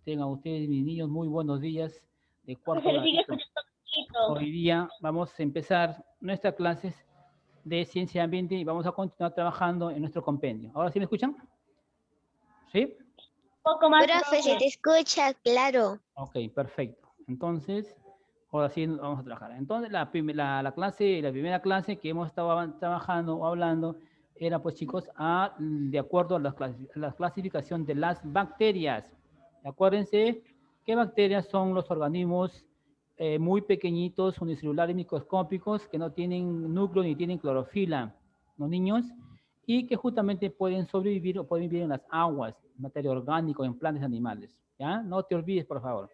Tengan ustedes, mis niños, muy buenos días de Se cuarto le sigue gradito. escuchando poquito. Hoy día vamos a empezar nuestras clases de ciencia y ambiente y vamos a continuar trabajando en nuestro compendio. ¿Ahora sí me escuchan? ¿Sí? Un poco más, Profe, se te profe. escucha, claro. Ok, perfecto. Entonces, ahora sí vamos a trabajar. Entonces, la primera clase que hemos estado trabajando o hablando era, pues chicos, de acuerdo a la clasificación de las bacterias. Acuérdense que bacterias son los organismos muy pequeñitos, unicelulares, microscópicos, que no tienen núcleo ni tienen clorofila, los niños, y que justamente pueden sobrevivir o pueden vivir en las aguas, materia orgánica, en plantas animales. ¿Ya? No te olvides, por favor.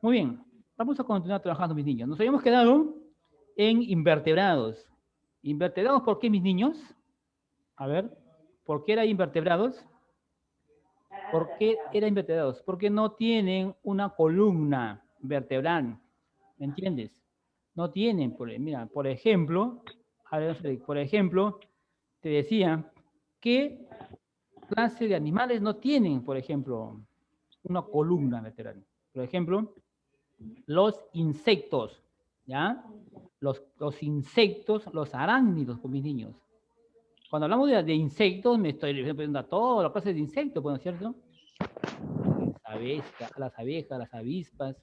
Muy bien, vamos a continuar trabajando, mis niños. Nos habíamos quedado en invertebrados. ¿Invertebrados por qué, mis niños? A ver, ¿por qué eran invertebrados? ¿Por qué eran invertebrados? Porque no tienen una columna vertebral, ¿me entiendes? No tienen, mira, por ejemplo, a ver, por ejemplo, te decía, ¿qué clase de animales no tienen, por ejemplo, una columna vertebral? Por ejemplo, los insectos, ¿ya? Los insectos, los arácnidos, con mis niños. Cuando hablamos de insectos, me estoy refiriendo a todas las clases de insectos, ¿no es cierto? A las abejas, a las avispas,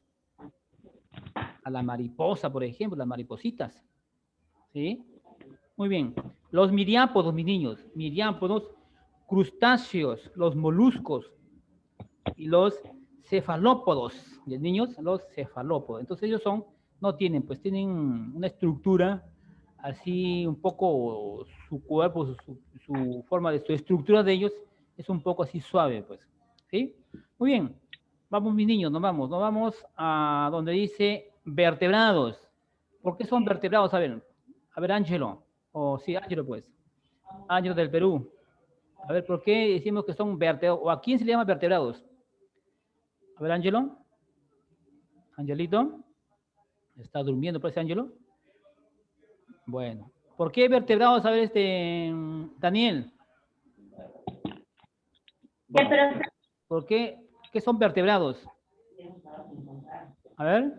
a la mariposa, por ejemplo, las maripositas, ¿sí? Muy bien. Los miriápodos, mis niños, miriápodos, crustáceos, los moluscos y los cefalópodos, los niños, los cefalópodos. Entonces ellos no tienen, pues tienen una estructura así un poco, su cuerpo, su forma de, su estructura de ellos es un poco así suave, pues. ¿Sí? Muy bien. Vamos, mis niños, nos vamos a donde dice vertebrados. ¿Por qué son vertebrados? A ver, Ángelo. O sí, Ángelo, pues. Ángelo del Perú. A ver, ¿por qué decimos que son vertebrados? ¿O a quién se le llama vertebrados? A ver, Ángelo. Angelito. ¿Está durmiendo, parece, Ángelo? Bueno. ¿Por qué vertebrados? A ver, Daniel. Bueno, ¿por qué son vertebrados? A ver.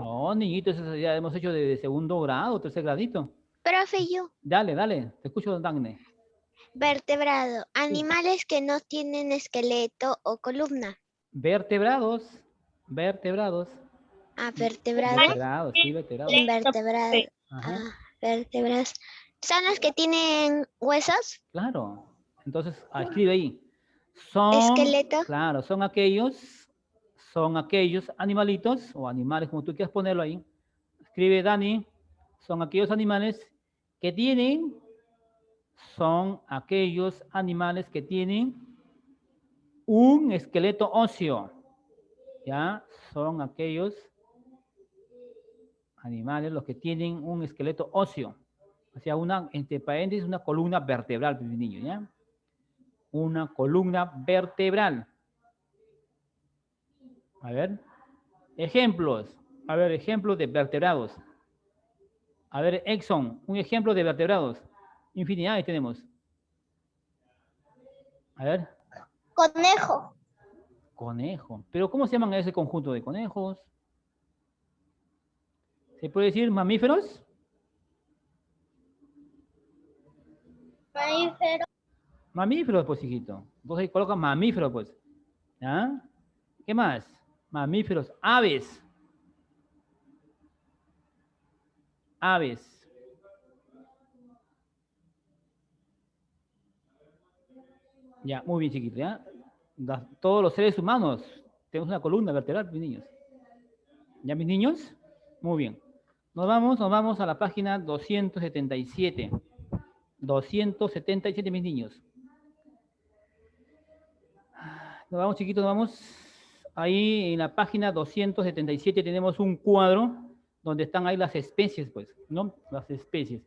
No, niñitos, eso ya hemos hecho de segundo grado, tercer gradito. Profe, yo. Dale, dale, te escucho, Dagne. Vertebrado. Sí. Animales que no tienen esqueleto o columna. Vertebrados. Ah, vertebrado. Vertebrados, sí, vertebrados. Invertebrado. Ajá, Ah, vértebras. ¿Son los que tienen huesos? claro. Entonces, escribe ahí. Son, Esqueleto. claro, son aquellos animalitos o animales, como tú quieras ponerlo ahí. Escribe Dani, son aquellos animales que tienen, son aquellos animales que tienen un esqueleto óseo. ¿Ya? Son aquellos animales los que tienen un esqueleto óseo. O sea, entre paréntesis, una columna vertebral, mi niño, ¿ya? Una columna vertebral. A ver, ejemplos. A ver, ejemplos de vertebrados. A ver, Exxon, un ejemplo de vertebrados. Infinidades tenemos. A ver. Conejo. Conejo. Pero ¿cómo se llaman ese conjunto de conejos? ¿Se puede decir mamíferos? Mamífero. Mamíferos, pues, hijito. Entonces colocan mamíferos, pues. ¿Ah? ¿Qué más? Mamíferos. Aves. Aves. Ya, muy bien, chiquito, ¿ya? Todos los seres humanos tenemos una columna vertebral, mis niños. ¿Ya, mis niños? Muy bien. Nos vamos a la página 277. 277, mis niños. Nos vamos, chiquitos, nos vamos. Ahí en la página 277 tenemos un cuadro donde están ahí las especies, pues, ¿no? Las especies.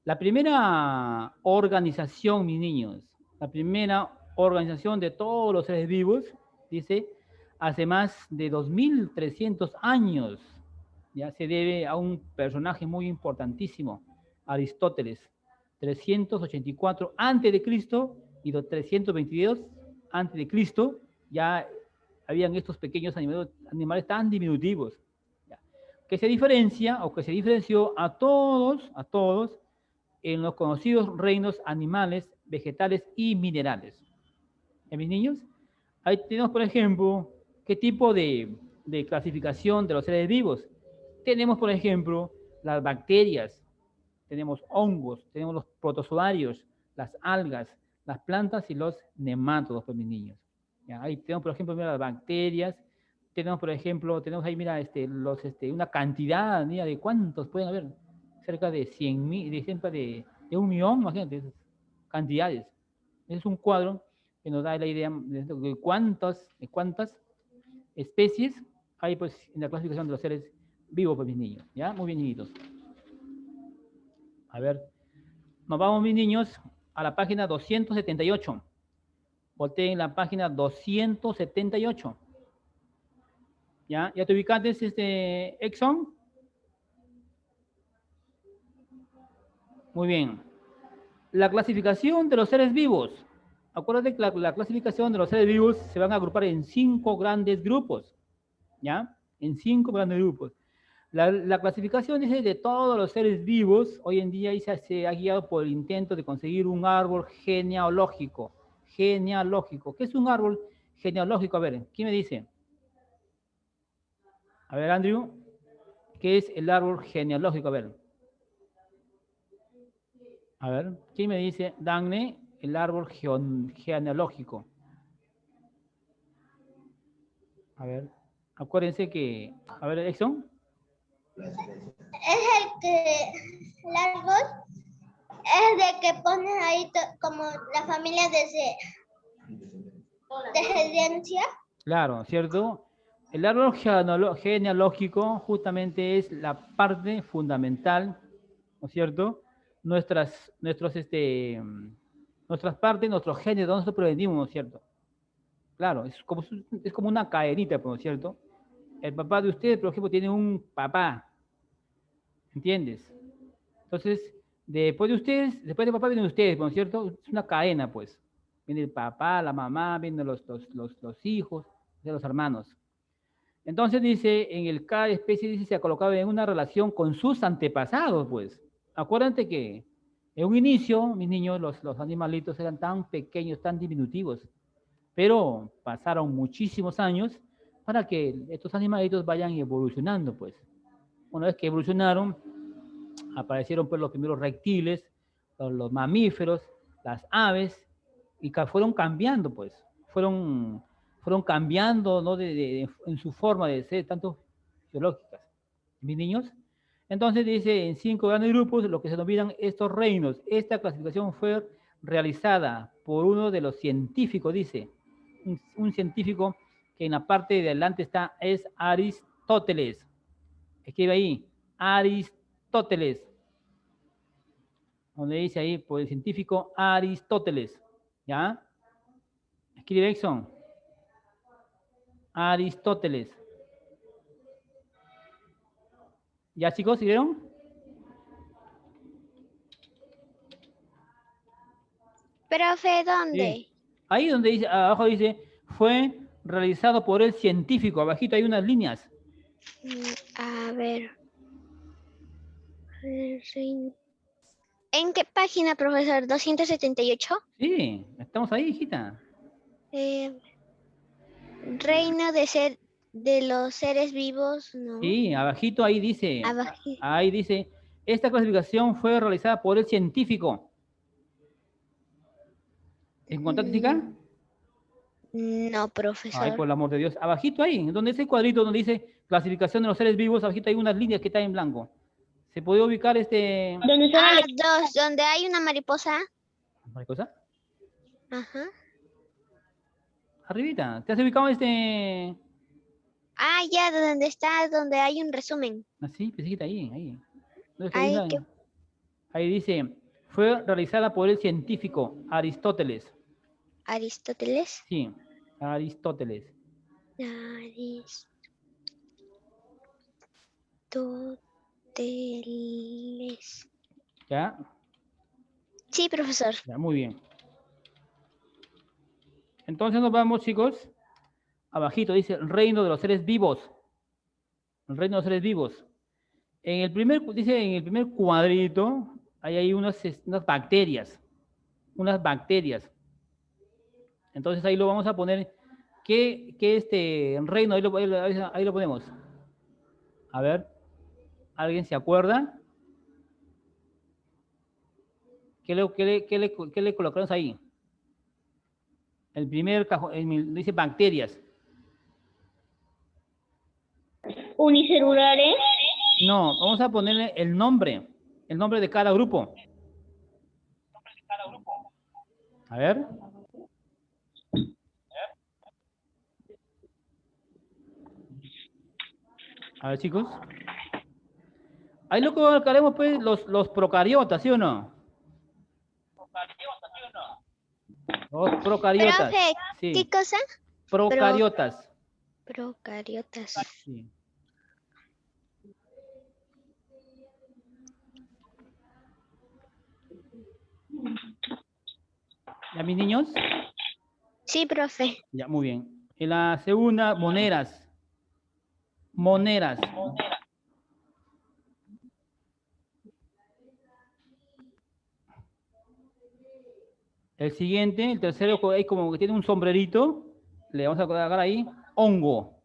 La primera organización, mis niños, la primera organización de todos los seres vivos, dice, hace más de 2300 años, ya se debe a un personaje muy importantísimo, Aristóteles, 384 antes de Cristo y 322 antes de Cristo, ya habían estos pequeños animales tan diminutivos, ¿ya? Que se diferencia o que se diferenció a todos en los conocidos reinos animales, vegetales y minerales. ¿Ya, mis niños? Ahí tenemos, por ejemplo, qué tipo de clasificación de los seres vivos. Tenemos, por ejemplo, las bacterias, tenemos hongos, tenemos los protozoarios, las algas, las plantas y los nemátodos, pues, mis niños. ¿Ya? Ahí tenemos, por ejemplo, mira, las bacterias, tenemos, por ejemplo, tenemos ahí, mira, una cantidad, mira, de cuántos pueden haber, cerca de 100.000, de 1.000.000, imagínate, esas cantidades. Ese es un cuadro que nos da la idea de cuántas especies hay, pues, en la clasificación de los seres vivos, pues, mis niños. ¿Ya? Muy bien, niñitos. A ver, nos vamos, mis niños, a la página 278. Volteen la página 278. ¿Ya? ¿Ya te ubicaste, Exxon? Muy bien. La clasificación de los seres vivos. Acuérdate que la clasificación de los seres vivos se van a agrupar en 5 grandes grupos. ¿Ya? En 5 grandes grupos. La clasificación dice de todos los seres vivos, hoy en día se ha guiado por el intento de conseguir un árbol genealógico. Genealógico. ¿Qué es un árbol genealógico? A ver, ¿quién me dice? A ver, Andrew, ¿qué es el árbol genealógico? A ver, ¿quién me dice? Dagne, el árbol genealógico. A ver, acuérdense que, a ver, Exxon. Es el árbol es de que pones ahí como la familia descendencia. Claro, ¿cierto? El árbol genealógico justamente es la parte fundamental, ¿no es cierto? Nuestras partes, nuestros genes, de dónde nosotros provenimos, ¿no es cierto? Claro, es como una cadenita, ¿no es cierto? El papá de ustedes, por ejemplo, tiene un papá, ¿entiendes? Entonces, después de ustedes, después de papá vienen ustedes, ¿no es cierto? Es una cadena, pues. Viene el papá, la mamá, vienen los hijos, los hermanos. Entonces dice, cada especie dice, se ha colocado en una relación con sus antepasados, pues. Acuérdate que en un inicio, mis niños, los animalitos eran tan pequeños, tan diminutivos, pero pasaron muchísimos años para que estos animalitos vayan evolucionando, pues. Una vez que evolucionaron, aparecieron pues los primeros reptiles, los mamíferos, las aves, y fueron cambiando, pues. Fueron cambiando, ¿no? En su forma de ser, tanto biológicas. Mis niños. Entonces dice, en 5 grandes grupos, lo que se denominan estos reinos. Esta clasificación fue realizada por uno de los científicos, dice, un científico que en la parte de adelante es Aristóteles. Escribe ahí, Aristóteles. Donde dice ahí, por el científico Aristóteles. ¿Ya? Escribe Exxon. Aristóteles. ¿Ya, chicos? ¿Siguieron? Profe, ¿dónde? Sí. Ahí donde dice, abajo dice, fue realizado por el científico. Abajito hay unas líneas. A ver. ¿En qué página, profesor? ¿278? Sí, estamos ahí, hijita. Reino de los seres vivos, ¿no? Sí, abajito ahí dice, Abajito. ahí dice, esta clasificación fue realizada por el científico. ¿Encontraste, chica? No, Ay, profesor. por el amor de Dios. Abajito ahí, donde ese cuadrito donde dice clasificación de los seres vivos, abajito hay unas líneas que están en blanco. ¿Se puede ubicar Donde son donde hay una mariposa. ¿Mariposa? Ajá. Arribita. ¿Te has ubicado Ya, donde está, donde hay un resumen. Así, pesita ahí. No, es que Ay, qué... ahí dice, fue realizada por el científico Aristóteles. Aristóteles. Sí, Aristóteles. Aristóteles. ¿Ya? Sí, profesor. Ya, muy bien. Entonces nos vamos, chicos. Abajito dice el reino de los seres vivos. El reino de los seres vivos. Dice en el primer cuadrito, ahí hay unas bacterias. Unas bacterias. Entonces ahí lo vamos a poner. ¿Qué reino? Ahí lo ponemos. A ver. ¿Alguien se acuerda? ¿Qué le colocamos ahí? El primer cajón dice bacterias. Unicelulares. No, vamos a ponerle el nombre de cada grupo. A ver. A ver, chicos. Ahí lo colocaremos, pues, los procariotas, ¿sí o no? Los procariotas. Profe, Sí. ¿qué cosa? Procariotas. Procariotas. Sí. ¿Ya, mis niños? Sí, profe. Ya, muy bien. En la segunda, moneras. Moneras. El siguiente, el tercero, ahí como que tiene un sombrerito. Le vamos a colocar ahí hongo.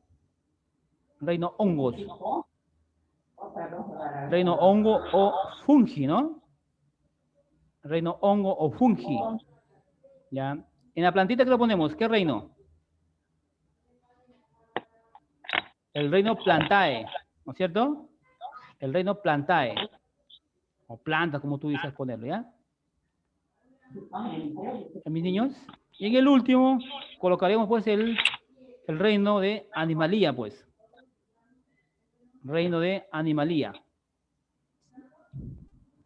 Reino hongos. Reino hongo o fungi, ¿no? Reino hongo o fungi. ¿Ya? En la plantita que lo ponemos, ¿qué reino? El reino plantae, ¿no es cierto? El reino plantae. O planta, como tú dices ponerlo, ¿ya? Mis niños. Y en el último, colocaremos pues el reino de animalía, pues. Reino de animalía.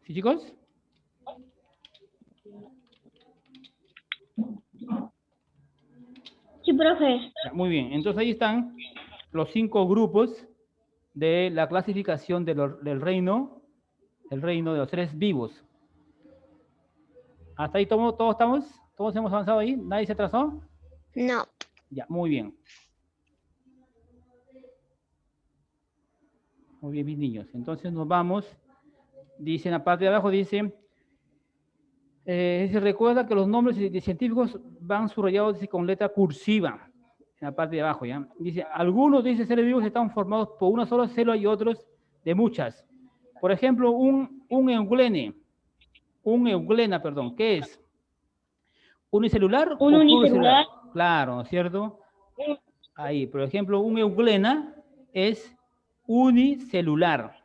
¿Sí, chicos? Sí, profe. Ya, muy bien. Entonces ahí están los 5 grupos de la clasificación del reino de los seres vivos. ¿Hasta ahí todos estamos? ¿Todos hemos avanzado ahí? ¿Nadie se atrasó? No. Ya, muy bien. Muy bien, mis niños. Entonces nos vamos. Dice en la parte de abajo, dice, se recuerda que los nombres de científicos van subrayados con letra cursiva. En la parte de abajo, ¿ya? Dice, algunos de esos seres vivos están formados por una sola célula y otros de muchas. Por ejemplo, un euglena, perdón, ¿qué es? ¿Unicelular o pluricelular? Claro, ¿no es cierto? Ahí, por ejemplo, un euglena es unicelular.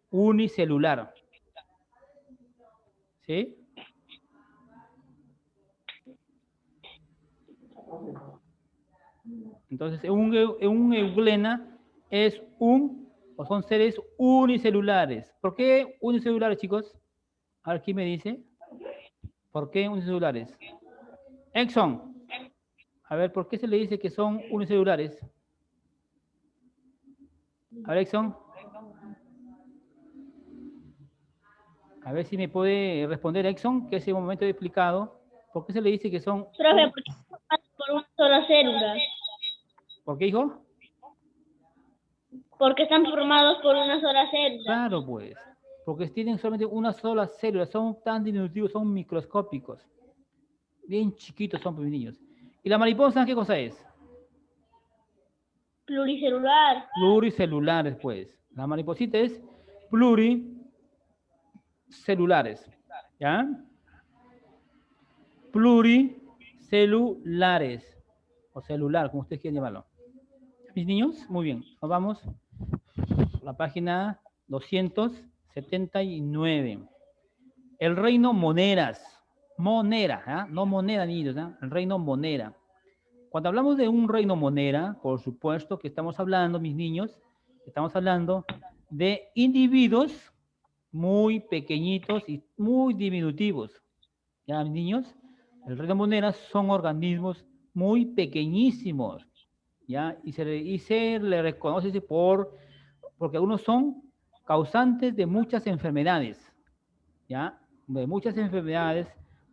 Unicelular. ¿Sí? Entonces, un euglena es o son seres unicelulares. ¿Por qué unicelulares, chicos? A ver, ¿quién me dice? ¿Por qué unicelulares? Exxon. A ver, ¿por qué se le dice que son unicelulares? A ver, Exxon. A ver si me puede responder Exxon, que ese momento he explicado. ¿Por qué se le dice que son... Profe, porque por una sola célula. ¿Por qué, hijo? Porque están formados por una sola célula. Claro, pues. Porque tienen solamente una sola célula. Son tan diminutivos, son microscópicos. Bien chiquitos son, pues, mis niños. ¿Y la mariposa qué cosa es? Pluricelular. Pluricelulares, pues. La mariposita es pluricelulares. ¿Ya? Pluricelulares. O celular, como ustedes quieran llamarlo. ¿Mis niños? Muy bien. Nos vamos a la página 279. El reino moneras. Monera, ¿eh? No monera, niños, ¿eh? El reino monera. Cuando hablamos de un reino monera, por supuesto que estamos hablando, mis niños, estamos hablando de individuos muy pequeñitos y muy diminutivos. ¿Ya, mis niños? El reino monera son organismos muy pequeñísimos, ¿ya? Y se le reconoce porque algunos son causantes de muchas enfermedades, ¿ya? De muchas enfermedades,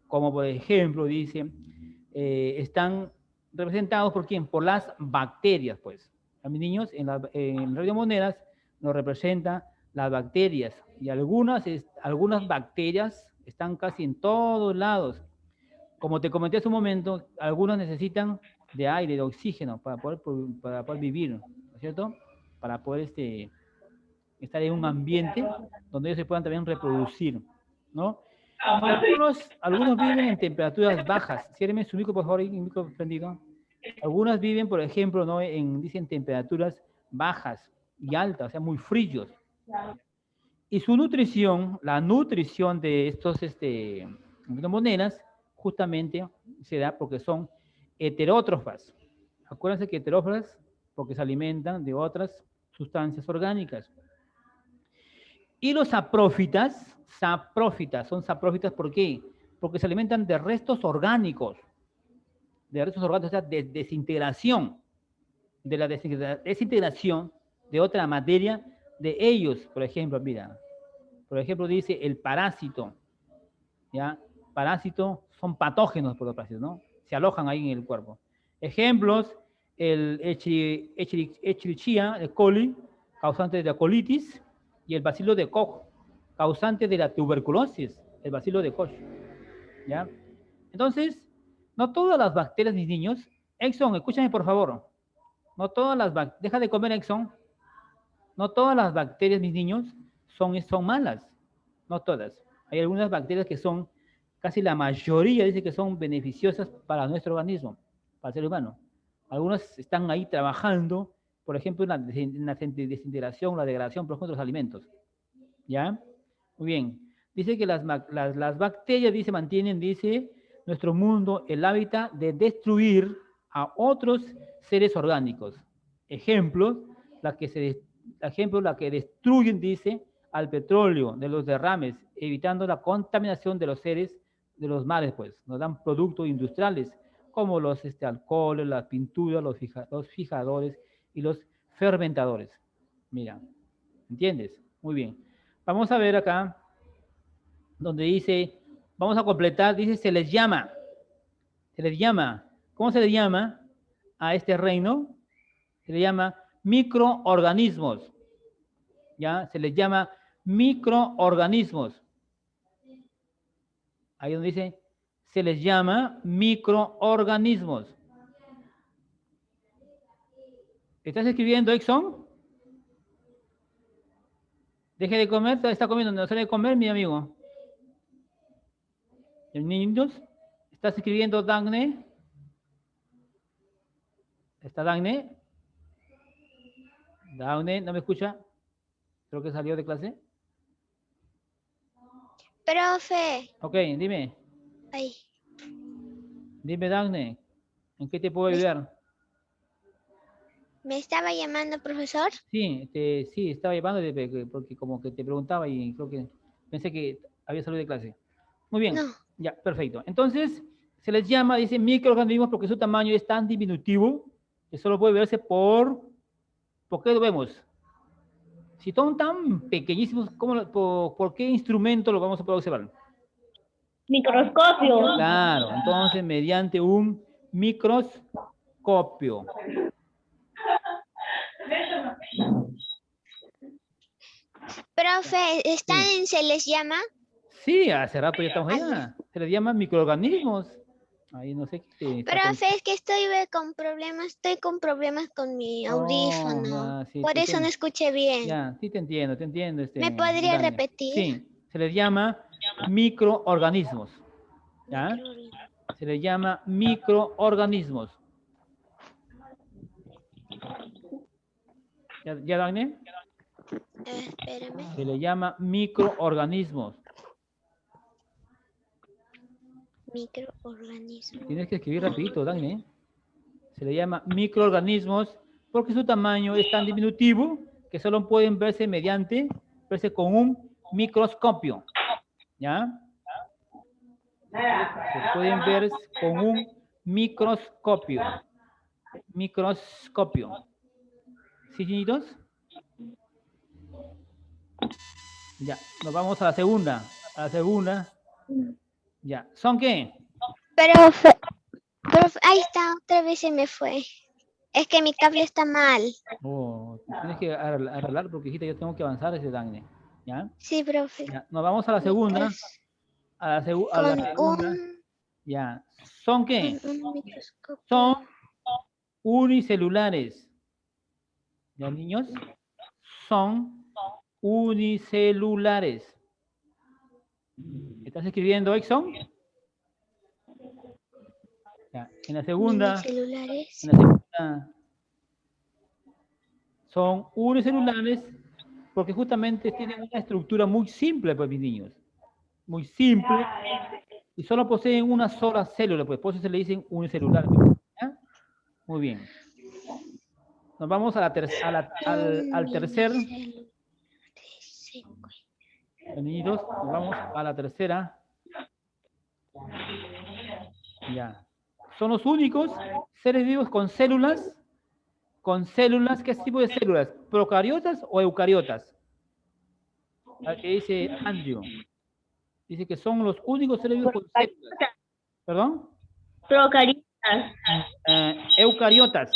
como por ejemplo, dice, están representados por quién? Por las bacterias, pues. A mis niños, en radiomonedas nos representa las bacterias. Y algunas bacterias están casi en todos lados. Como te comenté hace un momento, algunos necesitan de aire, de oxígeno para poder vivir, ¿no es cierto? Para poder estar en un ambiente donde ellos se puedan también reproducir, ¿no? Algunos viven en temperaturas bajas. Ciérreme su micro, por favor, el micro prendido. Algunas viven, por ejemplo, ¿no? Dicen temperaturas bajas y altas, o sea, muy fríos. Y su nutrición, la nutrición de estos monedas, justamente se da porque son heterótrofas. Acuérdense que heterótrofas porque se alimentan de otras sustancias orgánicas. Y los saprófitas, son saprófitas ¿por qué? Porque se alimentan de restos orgánicos, o sea, de desintegración, de la desintegración de otra materia de ellos. Por ejemplo, mira, por ejemplo dice el parásito, ¿ya? Parásitos son patógenos por los parásitos, ¿no? Se alojan ahí en el cuerpo. Ejemplos, el Escherichia coli, causante de la colitis, y el bacilo de Koch, causante de la tuberculosis, el bacilo de Koch, ¿ya? Entonces, no todas las bacterias, mis niños, Exxon, escúchame por favor, no todas las bacterias, deja de comer Exxon, no todas las bacterias, mis niños, son malas, no todas. Hay algunas bacterias que son, casi la mayoría dice que son beneficiosas para nuestro organismo, para el ser humano. Algunas están ahí trabajando, por ejemplo, en la desintegración, la degradación, por ejemplo, de los alimentos. ¿Ya? Muy bien. Dice que las bacterias, dice, mantienen, dice, nuestro mundo, el hábitat de destruir a otros seres orgánicos. Ejemplo, la que destruyen, dice, al petróleo de los derrames, evitando la contaminación de los seres de los mares, pues. Nos dan productos industriales, como los alcoholes, las pinturas, los fijadores y los fermentadores. Mira, ¿entiendes? Muy bien. Vamos a ver acá, donde dice, vamos a completar, dice, se les llama. ¿Cómo se le llama a este reino? Se le llama microorganismos. ¿Ya? Se les llama microorganismos. Ahí donde dice, se les llama microorganismos. ¿Estás escribiendo, Exxon? Deje de comer, está comiendo, no sale de comer, mi amigo. Niños, ¿estás escribiendo, Dagne? ¿Está Dagne? Dagne, ¿no me escucha? Creo que salió de clase. Profe. Ok, dime. Ay, Dime, Dagne, ¿en qué te puedo ayudar? ¿me estaba llamando, profesor? Sí, sí, estaba llamando porque como que te preguntaba y creo que pensé que había salido de clase. Muy bien, No. ya, perfecto. Entonces, se les llama, dice, microorganismos porque su tamaño es tan diminutivo que solo puede verse ¿por qué lo vemos? Si son tan pequeñísimos, ¿por qué instrumento lo vamos a poder observar? Microscopio. Claro, entonces mediante un microscopio. Profe, ¿están Sí. en se les llama? Sí, hace rato ya estamos allá. Se les llama microorganismos. Ahí no sé qué está Profe, es que estoy con problemas con mi audífono. ya, sí, Por eso no escuché bien. Ya, sí te entiendo, ¿Me podría Dania. repetir? Sí, se les llama microorganismos. ¿Ya? Se les llama microorganismos. ¿Ya, Dani? Espérame. Se le llama microorganismos. Microorganismo. Tienes que escribir rapidito, Dani. Se le llama microorganismos porque su tamaño es tan diminutivo que solo pueden verse con un microscopio. ¿Ya? Se pueden ver con un microscopio. Microscopio. ¿Sí, niñitos? Ya, nos vamos a la segunda. Ya. ¿Son qué? Profe. Profe, ahí está, otra vez se me fue. Es que mi cable está mal. Oh, tienes que arreglar porque, hijita, yo tengo que avanzar ese Dagne. ¿Ya? Sí, profe. Ya. Nos vamos a la Mi segunda. cas- A la Con segunda. Ya. ¿Son qué? un microscopio. Son unicelulares. ¿Ya, niños? Son unicelulares. ¿Estás escribiendo, Exxon? Ya. En la segunda, Minicelulares. son unicelulares porque justamente tienen una estructura muy simple, pues, mis niños. Muy simple. Y solo poseen una sola célula, pues por eso se le dicen unicelulares. ¿Ya? Muy bien. Nos vamos a la al tercer. Niñitos, nos vamos a la tercera. Ya. Son los únicos seres vivos con células. ¿Qué tipo de células? ¿Procariotas o eucariotas? ¿Qué dice Andrew? Dice que son los únicos seres vivos con células. ¿Perdón? Procariotas. Eucariotas.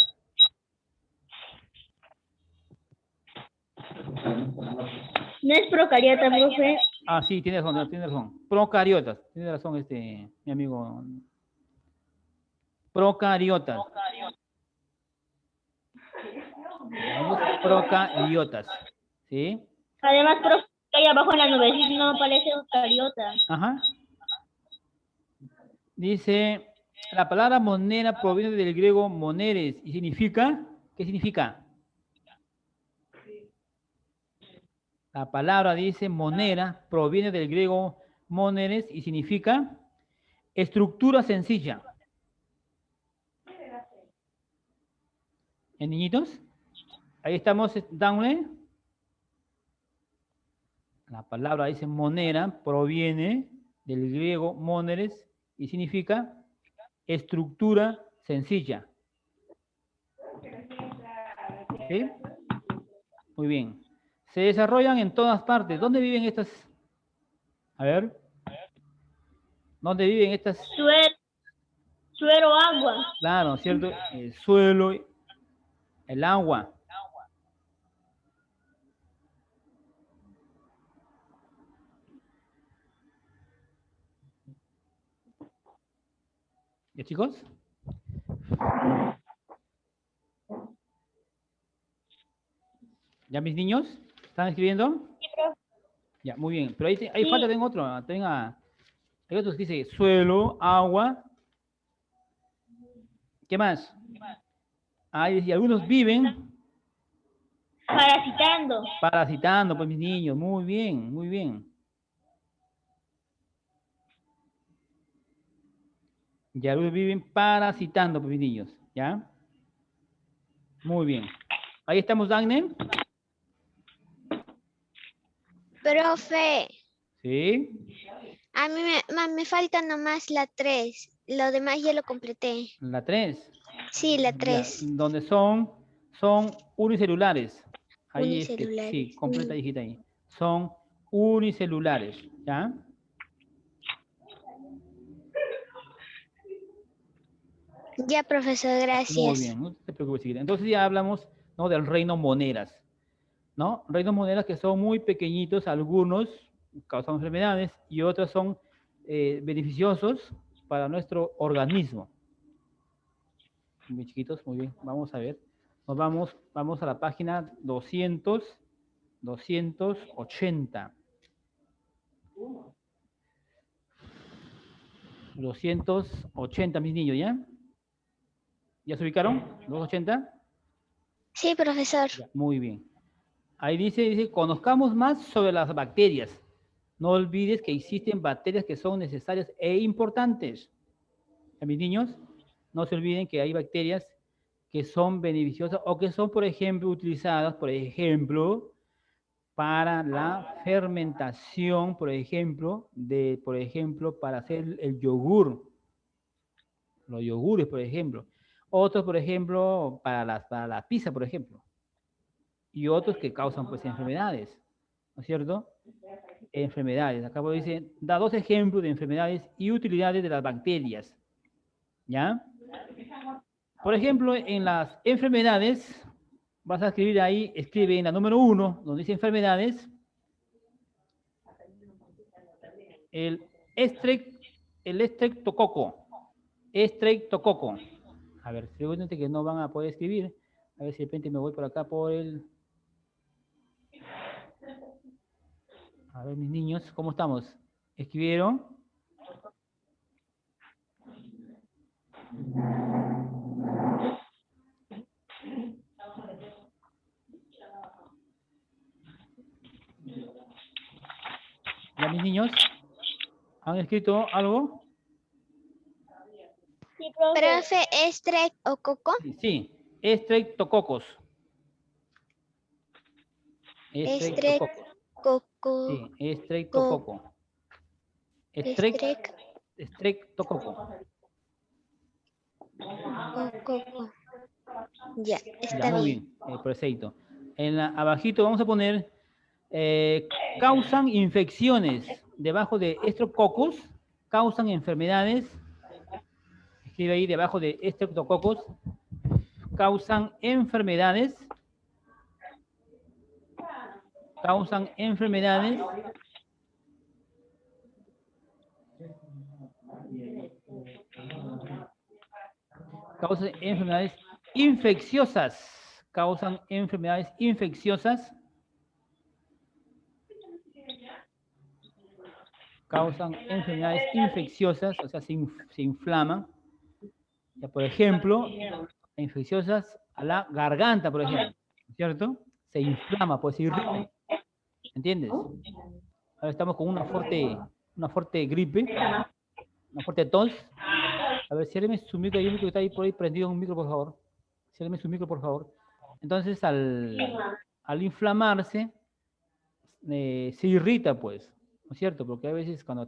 No es procariota, profe. Ah, sí, tiene razón. Procariotas. Tiene razón mi amigo. Procariotas. Procariotas. ¿Sí? Además, profe, ahí abajo en la nubecita no aparece eucariota. Ajá. Dice, la palabra monera proviene del griego moneres y significa, ¿qué significa? La palabra dice monera proviene del griego moneres y significa estructura sencilla. ¿En niñitos? Ahí estamos, Downley. La palabra dice monera proviene del griego moneres y significa estructura sencilla. ¿Sí? Muy bien. Se desarrollan en todas partes. ¿Dónde viven estas? A ver. ¿Dónde viven estas? Suelo, agua. Claro, ¿cierto? El suelo, el agua. ¿Ya, chicos? ¿Ya, mis niños? ¿Están escribiendo? Sí, profe. Ya, muy bien. Pero ahí Sí. falta, tengo otro. Hay otros que dice suelo, agua. ¿Qué más? Y algunos viven parasitando, pues mis niños. Muy bien, muy bien. Y algunos viven parasitando, pues mis niños. ¿Ya? Muy bien. Ahí estamos, Dagne. Profe, Sí. a mí me falta nomás la 3. Lo demás ya lo completé. La 3. Sí, la 3. Donde son unicelulares. Ahí Unicelulares. sí, completa hijita ahí. Son unicelulares, ¿ya? Ya, profesor, gracias. Muy bien, no te preocupes, hijita. Entonces ya hablamos, ¿no?, del reino moneras, ¿no? Reinos moneras que son muy pequeñitos, algunos causan enfermedades y otros son beneficiosos para nuestro organismo. Muy chiquitos, muy bien, vamos a ver. Nos vamos a la página 280. 280, mis niños, ¿ya? ¿Ya se ubicaron? 280. Sí, profesor. Ya, muy bien. Ahí dice, conozcamos más sobre las bacterias. No olvides que existen bacterias que son necesarias e importantes. A mis niños, no se olviden que hay bacterias que son beneficiosas o que son, por ejemplo, utilizadas, por ejemplo, para la fermentación, por ejemplo, para hacer el yogur. Los yogures, por ejemplo. Otros, por ejemplo, para la pizza, por ejemplo. Y otros que causan, pues, enfermedades, ¿no es cierto? Enfermedades. Acá dice, da 2 ejemplos de enfermedades y utilidades de las bacterias. ¿Ya? Por ejemplo, en las enfermedades, vas a escribir ahí, escribe en la número 1, donde dice enfermedades, el estreptococo. Estreptococo. A ver, seguramente que no van a poder escribir. A ver si de repente me voy por acá por el... A ver, mis niños, ¿cómo estamos? ¿Escribieron? ¿Ya mis niños? ¿Han escrito algo? Sí, profe. Profe, estreptococo. Sí, estreptococos. Estreptococos. Estreptococo. Sí, estreptococo. Estreptococo. Estreptococo. Ya, Ya, está muy bien. bien, perfecto. Abajito vamos a poner, causan infecciones. Debajo de estreptococos, causan enfermedades. Escribe ahí debajo de estreptococos, causan enfermedades. Causan enfermedades. Causan enfermedades infecciosas. Causan enfermedades infecciosas. Causan enfermedades infecciosas, o sea, se inflaman. Ya, por ejemplo, infecciosas a la garganta, por ejemplo, ¿cierto? Se inflama, pues se irrita, ¿entiendes? Ahora estamos con una fuerte gripe, una fuerte tos. A ver, ciérreme su micro, hay un micro que está ahí por ahí prendido, un micro, por favor. Ciérreme su micro, por favor. Entonces, al inflamarse, se irrita, pues, ¿no es cierto? Porque a veces cuando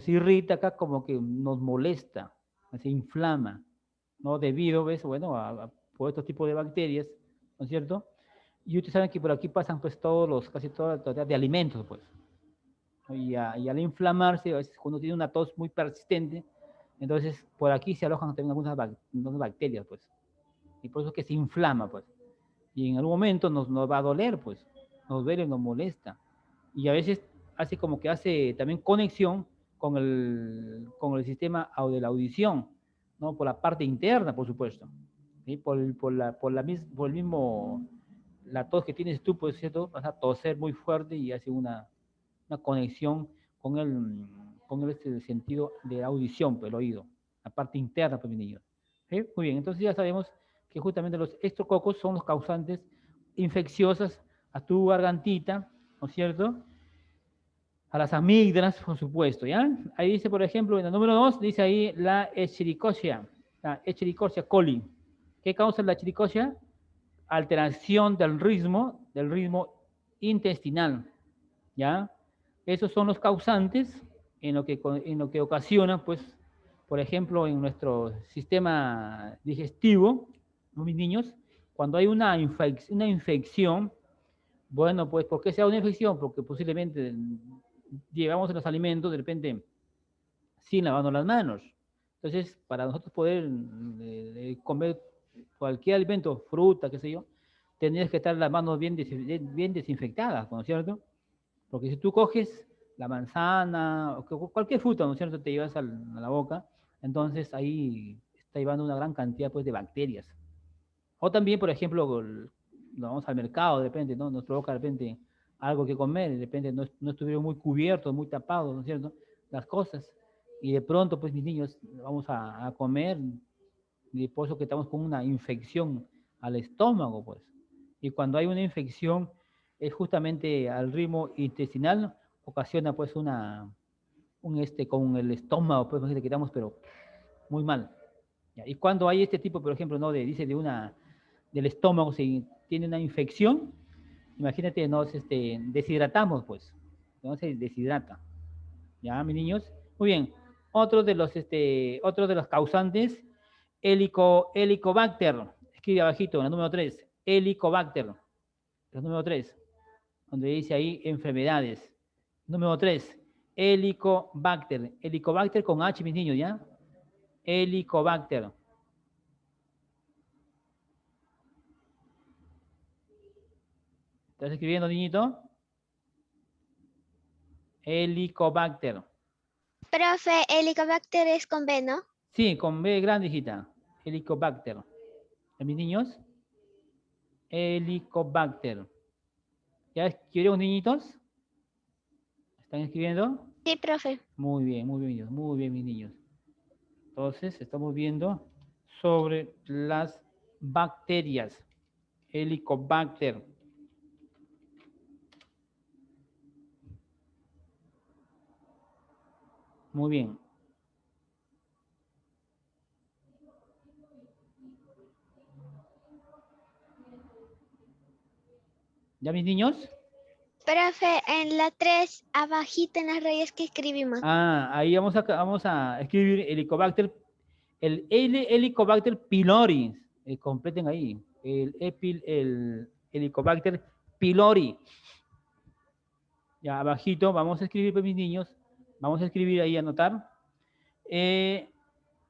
se irrita acá, como que nos molesta, se inflama, ¿no? Debido, ¿ves? Bueno, por estos tipos de bacterias, ¿no es cierto? Y ustedes saben que por aquí pasan, pues, casi todas las de alimentos, pues. Y al inflamarse, a veces cuando tiene una tos muy persistente, entonces por aquí se alojan también algunas bacterias, pues. Y por eso es que se inflama, pues. Y en algún momento nos va a doler, pues. Nos duele, nos molesta. Y a veces hace como que hace también conexión con el sistema de la audición, ¿no? Por la parte interna, por supuesto. ¿Sí? Por el mismo, la tos que tienes tú, pues, ¿cierto? Vas a toser muy fuerte y hace una conexión con el sentido de audición, pues, el oído, la parte interna, pues, mi niño. ¿Sí? Muy bien, entonces ya sabemos que justamente los estreptococos son los causantes infecciosas a tu gargantita, ¿no es cierto? A las amígdalas, por supuesto, ¿ya? Ahí dice, por ejemplo, en el número 2, dice ahí la Escherichia coli. ¿Qué causa la Escherichia? Alteración del ritmo intestinal, ¿ya? Esos son los causantes en lo que ocasiona, pues, por ejemplo, en nuestro sistema digestivo, ¿no, mis niños? Cuando hay una infección, bueno, pues, ¿por qué sea una infección? Porque posiblemente llevamos los alimentos de repente sin lavarnos las manos. Entonces, para nosotros poder comer cualquier alimento, fruta, qué sé yo, tendrías que estar las manos bien desinfectadas, ¿no es cierto? Porque si tú coges la manzana o cualquier fruta, ¿no es cierto?, te llevas a la boca, entonces ahí está llevando una gran cantidad, pues, de bacterias. O también, por ejemplo, nos vamos al mercado, de repente, ¿no? Nos provoca de repente algo que comer, de repente no estuvieron muy cubiertos, muy tapados, ¿no es cierto?, las cosas. Y de pronto, pues, mis niños, vamos a comer, y por eso que estamos con una infección al estómago, pues. Y cuando hay una infección, es justamente al ritmo intestinal, ocasiona, pues, con el estómago, pues, que quedamos, pero muy mal. ¿Ya? Y cuando hay este tipo, por ejemplo, ¿no? Del estómago, si tiene una infección, imagínate, nos deshidratamos, pues. No se deshidrata. ¿Ya, mis niños? Muy bien. Otro de los causantes, Helicobacter. Escribe abajito, en el número 3. Helicobacter. El número 3, donde dice ahí enfermedades. Número 3, Helicobacter. Helicobacter con H, mis niños, ¿ya? Helicobacter. ¿Estás escribiendo, niñito? Helicobacter. Profe, Helicobacter es con B, ¿no? Sí, con B grande, hijita. Helicobacter. ¿A mis niños? Helicobacter. ¿Ya escribieron, niñitos? ¿Están escribiendo? Sí, profe. Muy bien, niños. Muy bien, mis niños. Entonces, estamos viendo sobre las bacterias. Helicobacter. Muy bien. ¿Ya, mis niños? Profe, en la 3, abajito en las rayas que escribimos. Ah, ahí vamos a escribir Helicobacter, el Helicobacter pylori. Completen ahí. El Helicobacter pylori. Ya abajito vamos a escribir, pues, mis niños. Vamos a escribir ahí, anotar.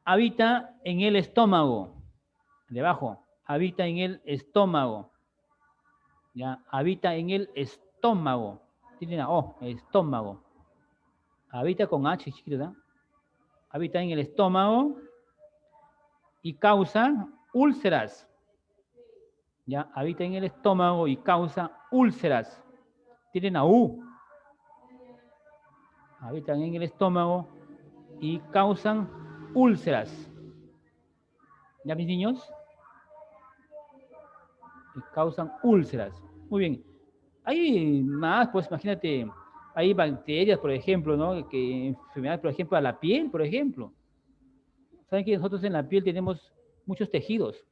Habita en el estómago. Debajo. Habita en el estómago. Ya, habita en el estómago. Tiene una O, estómago. Habita con H, chiquito, ¿verdad? Habita en el estómago y causa úlceras. Ya, habita en el estómago y causa úlceras. Tienen una U. Habitan en el estómago y causan úlceras. ¿Ya, mis niños? Y causan úlceras. Muy bien. Hay más, pues imagínate, hay bacterias, por ejemplo, ¿no? Que enfermedades, por ejemplo, a la piel, por ejemplo. Saben que nosotros en la piel tenemos muchos tejidos,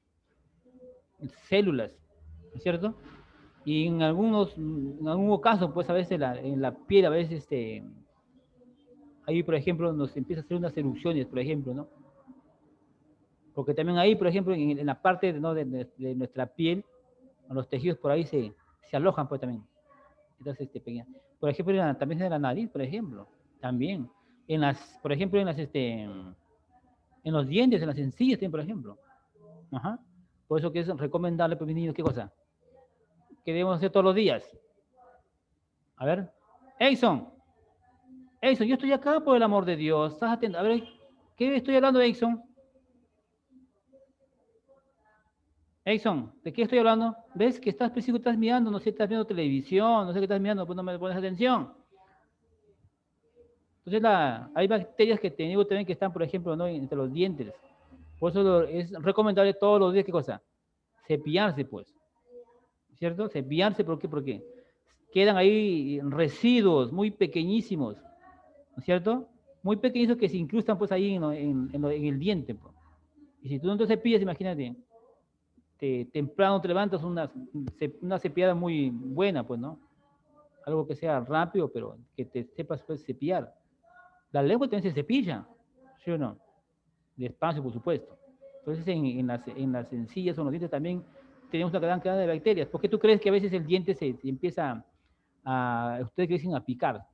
células, ¿no es cierto? Y en algunos casos, pues a veces en la piel, a veces, ahí, por ejemplo, nos empieza a hacer unas erupciones, por ejemplo, ¿no? Porque también ahí, por ejemplo, en la parte, ¿no? de nuestra piel, los tejidos por ahí se alojan, pues también. Entonces, por ejemplo, también en la nariz, por ejemplo, también. Por ejemplo, en los dientes, en las encías, también, por ejemplo. Ajá. Por eso que es recomendable para mis niños, ¿qué cosa? Que debemos hacer todos los días. A ver, Edson, Edson, yo estoy acá por el amor de Dios. Estás atento. A ver, ¿qué estoy hablando, Edson? Edson, ¿de qué estoy hablando? ¿Ves que estás mirando? No sé, estás viendo televisión, no sé qué estás mirando, pues no me pones atención. Entonces, hay bacterias que te digo también que están, por ejemplo, ¿no? entre los dientes. Por eso es recomendable todos los días, ¿qué cosa? Cepillarse, pues. ¿Cierto? Cepillarse, ¿por qué? Porque quedan ahí residuos muy pequeñísimos, ¿no es cierto? Muy pequeñitos que se incrustan, pues, ahí en el diente, pues. Y si tú no te cepillas, imagínate, temprano te levantas una cepillada muy buena, pues, ¿no? Algo que sea rápido, pero que te sepas, pues, cepillar. La lengua también se cepilla, ¿sí o no? Despacio, por supuesto. Entonces, en las encías o en los dientes también tenemos una gran cantidad de bacterias. ¿Por qué tú crees que a veces el diente se empieza ustedes que dicen, a picar?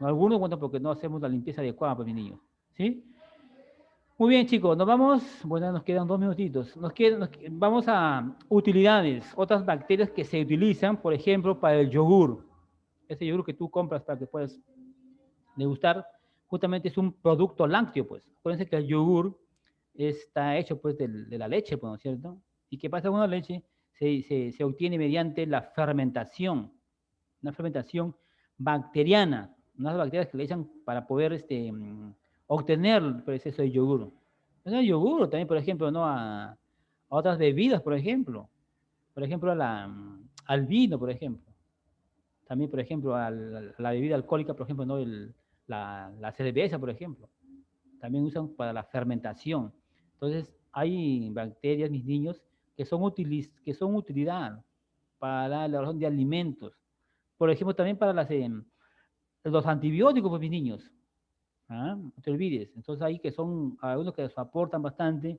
Algunos, bueno, porque no hacemos la limpieza adecuada para mis niños. ¿Sí? Muy bien, chicos, nos vamos. Bueno, nos quedan 2 minutitos. Vamos a utilidades, otras bacterias que se utilizan, por ejemplo, para el yogur. Ese yogur que tú compras para que puedas degustar, justamente es un producto lácteo, pues. Acuérdense que el yogur está hecho, pues, de la leche, pues, ¿no es cierto? ¿Y qué pasa con la leche? Se obtiene mediante la fermentación, una fermentación bacteriana, unas bacterias que le echan para poder obtener el proceso de yogur. El yogur también, por ejemplo, ¿no? a otras bebidas, por ejemplo, al vino, por ejemplo. También, por ejemplo, a la bebida alcohólica, por ejemplo, ¿no? La cerveza, por ejemplo. También usan para la fermentación. Entonces, hay bacterias, mis niños, que son utilidad para la elaboración de alimentos. Por ejemplo, también para los antibióticos, pues, mis niños. ¿Ah? No te olvides. Entonces, hay que son algunos que aportan bastante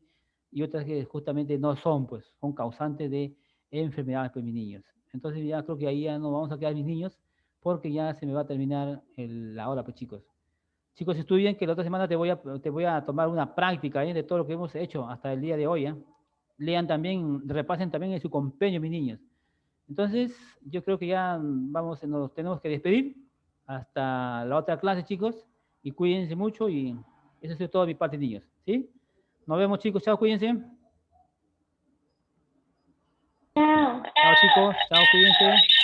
y otras que justamente no son, pues, son causantes de enfermedades, pues, mis niños. Entonces, ya creo que ahí ya no vamos a quedar, mis niños, porque ya se me va a terminar la hora, pues, chicos. Chicos, estudien que la otra semana te voy a tomar una práctica de todo lo que hemos hecho hasta el día de hoy. Lean también, repasen también en su compendio, mis niños. Entonces, yo creo que ya vamos, nos tenemos que despedir hasta la otra clase, chicos. Y cuídense mucho y eso es todo de mi parte, niños. ¿Sí? Nos vemos, chicos. Chao, cuídense. Chao. Chao, chicos. Chao, cuídense.